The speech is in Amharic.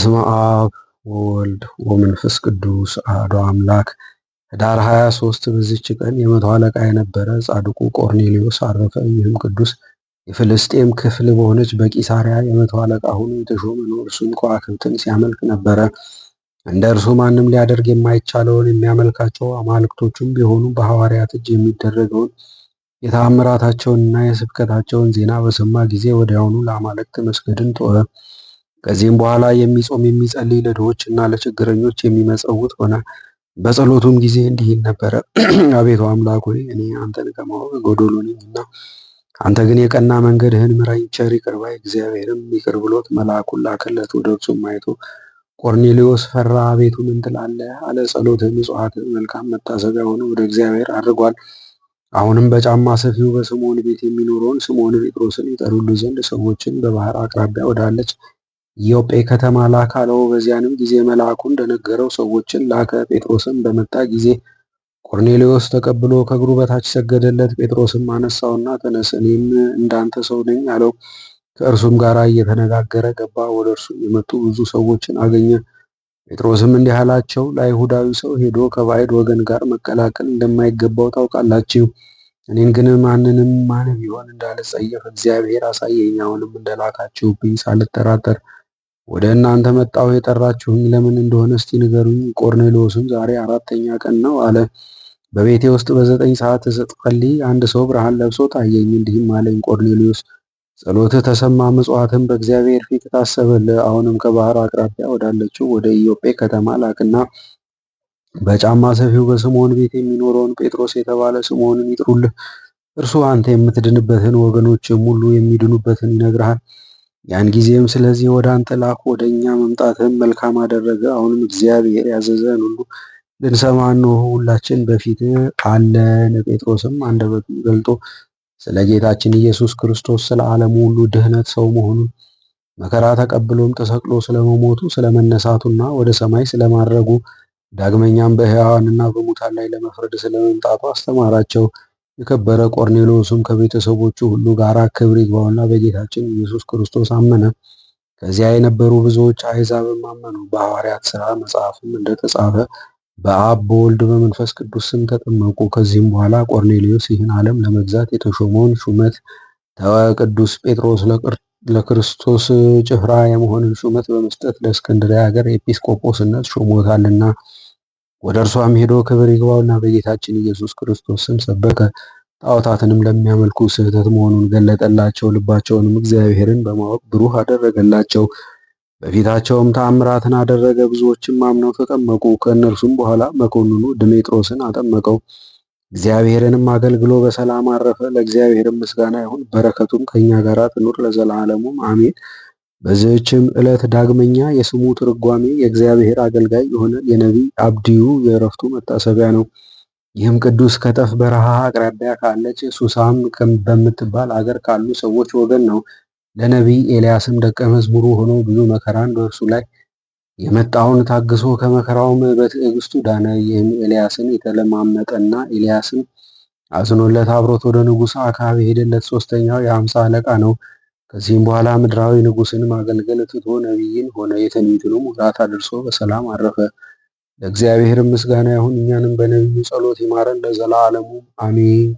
በስመ አብ ወወልድ ወመንፈስ ቅዱስ አሐዱ አምላክ። ኅዳር 23 በዚች ቀን የመቶ አለቃ የነበረ ጻድቁ ቆርኔሌዎስ አረፈ። ይህም ቅዱስ የፍልስጤም ክፍል በሆነች በቂሳርያ የመቶ አለቃ ሆኖ የተሾመ ነው። እርሱም ከዋክብትን ሲያመልክ ነበረ። እንደ እርሱ ማንም ሊያደርግ የማይቻለውን የሚያመልካቸው አማልክቶቹም ቢሆኑ በሐዋርያት እጅ የሚደረገውን የተአምራታቸውንና የስብከታቸውን ዜና በሰማ ጊዜ ወዲያውኑ ለአማልክት መስገድን ተወ። ከዚህም በኋላ የሚጾም የሚጸልይ፣ ለድሆች እና ለችግረኞች የሚመጸውት ሆነ። በጸሎቱም ጊዜ እንዲህ ይል ነበረ። አቤቱ አምላክ ሆይ እኔ አንተን ከማወቅ ጎዶሎ ነኝና፣ አንተ ግን የቀና መንገድህን ምራኝ። ቸር ይቅር ባይ እግዚአብሔርም ይቅር ብሎት መልአኩን ላከለት። ወደ እርሱም አይቶ ቆርኔሌዎስ ፈራ። አቤቱ ምን ትላለህ አለ። ጸሎትህ ምጽዋትህ መልካም መታሰቢያ ሆነ ወደ እግዚአብሔር አድርጓል። አሁንም በጫማ ሰፊው በስምዖን ቤት የሚኖረውን ስምዖን ጴጥሮስን ይጠሩልህ ዘንድ ሰዎችን በባህር አቅራቢያ ወዳለች ኢዮጴ ከተማ ላክ አለው። በዚያንም ጊዜ መልአኩ እንደነገረው ሰዎችን ላከ። ጴጥሮስም በመጣ ጊዜ ቆርኔሌዎስ ተቀብሎ ከእግሩ በታች ሰገደለት። ጴጥሮስም አነሳውና ተነስ፣ እኔም እንዳንተ ሰው ነኝ አለው። ከእርሱም ጋር እየተነጋገረ ገባ። ወደ እርሱ የመጡ ብዙ ሰዎችን አገኘ። ጴጥሮስም እንዲህ አላቸው፣ ለአይሁዳዊ ሰው ሄዶ ከባዕድ ወገን ጋር መቀላቀል እንደማይገባው ታውቃላችሁ። እኔን ግን ማንንም ማን ቢሆን እንዳልጸየፍ እግዚአብሔር አሳየኝ። አሁንም እንደላካችሁብኝ ሳልጠራጠር ወደ እናንተ መጣሁ። የጠራችሁኝ ለምን እንደሆነ እስቲ ንገሩኝ። ቆርኔሌዎስም ዛሬ አራተኛ ቀን ነው አለ። በቤቴ ውስጥ በ9 ሰዓት ስጸልይ አንድ ሰው ብርሃን ለብሶ ታየኝ። እንዲህም አለኝ፣ ቆርኔሌዎስ ጸሎትህ ተሰማ፣ ምጽዋትም በእግዚአብሔር ፊት ታሰበልህ። አሁንም ከባህር አቅራቢያ ወዳለችው ወደ ኢዮጴ ከተማ ላክና በጫማ ሰፊው በስምዖን ቤት የሚኖረውን ጴጥሮስ የተባለ ስምዖንን ይጥሩልህ። እርሱ አንተ የምትድንበትን ወገኖችም ሁሉ የሚድኑበትን ይነግርሃል። ያን ጊዜም ስለዚህ ወደ አንተ ላኩ። ወደ እኛ መምጣትህም መልካም አደረገ። አሁንም እግዚአብሔር ያዘዘህን ሁሉ ልንሰማ እነሆ ሁላችን በፊትህ አለን። ጴጥሮስም አንደበቱን ገልጦ ስለ ጌታችን ኢየሱስ ክርስቶስ ስለ ዓለሙ ሁሉ ድህነት ሰው መሆኑን መከራ ተቀብሎም ተሰቅሎ ስለመሞቱ ስለመነሳቱና ወደ ሰማይ ስለማረጉ ዳግመኛም በሕያዋንና በሙታን ላይ ለመፍረድ ስለመምጣቱ አስተማራቸው። የከበረ ቆርኔሌዎስም ከቤተሰቦቹ ሁሉ ጋር ክብር ይግባውና በጌታችን ኢየሱስ ክርስቶስ አመነ። ከዚያ የነበሩ ብዙዎች አሕዛብም አመኑ። በሐዋርያት ሥራ መጽሐፍም እንደተጻፈ በአብ በወልድ በመንፈስ ቅዱስ ስም ተጠመቁ። ከዚህም በኋላ ቆርኔሌዎስ ይህን ዓለም ለመግዛት የተሾመውን ሹመት ተወ። ቅዱስ ጴጥሮስ ለክርስቶስ ጭፍራ የመሆንን ሹመት በመስጠት ለእስክንድርያ ሀገር ኤጲስቆጶስነት ሾሞታልና። ወደ እርሷም ሄዶ ክብር ይግባውና በጌታችን ኢየሱስ ክርስቶስ ስም ሰበከ። ጣዖታትንም ለሚያመልኩ ስህተት መሆኑን ገለጠላቸው። ልባቸውንም እግዚአብሔርን በማወቅ ብሩህ አደረገላቸው። በፊታቸውም ተአምራትን አደረገ። ብዙዎችም አምነው ተጠመቁ። ከእነርሱም በኋላ መኮንኑ ድሜጥሮስን አጠመቀው። እግዚአብሔርንም አገልግሎ በሰላም አረፈ። ለእግዚአብሔርም ምስጋና ይሁን፣ በረከቱም ከእኛ ጋር ትኑር ለዘላለሙም አሜን። በዚህችም ዕለት ዳግመኛ የስሙ ትርጓሜ የእግዚአብሔር አገልጋይ የሆነ የነቢይ አብድዩ የዕረፍቱ መታሰቢያ ነው። ይህም ቅዱስ ከጠፍ በረሃ አቅራቢያ ካለች ሱሳም በምትባል አገር ካሉ ሰዎች ወገን ነው። ለነቢይ ኤልያስም ደቀ መዝሙሩ ሆኖ ብዙ መከራን በእርሱ ላይ የመጣውን ታግሶ ከመከራውም በትዕግስቱ ዳነ። ይህም ኤልያስን የተለማመጠና ኤልያስን አዝኖለት አብሮት ወደ ንጉሥ አክዓብ የሄደለት ሦስተኛው የ50 አለቃ ነው። ከዚህም በኋላ ምድራዊ ንጉሥን ማገልገል ትቶ ነቢይን ሆነ። የትንቢቱንም ወራት አድርሶ በሰላም አረፈ። ለእግዚአብሔር ምስጋና ይሁን፣ እኛንም በነቢዩ ጸሎት ይማረን ለዘላለሙ አሜን።